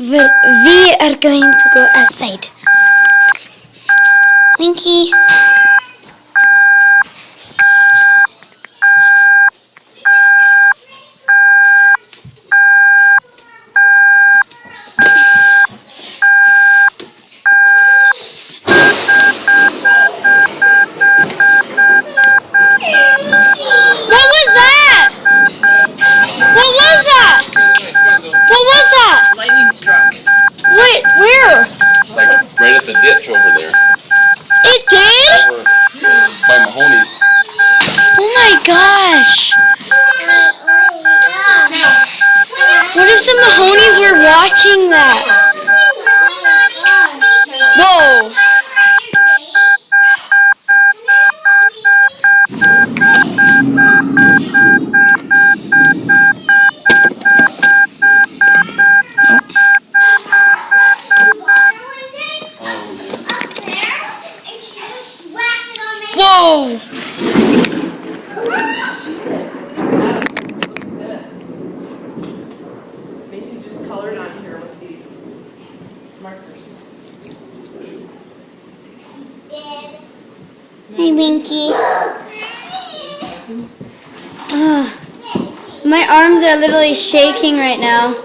we are going to go outside. Winky. What was that? What was that? What was that? Lightning struck. Wait, where? Like right at the ditch over there. It did? Over by Mahoney's. Oh my gosh. What if the Mahonies were watching that? Whoa. Whoa. Look at this. Macy just colored on here with these markers. Hey, Winky. My arms are literally shaking right now.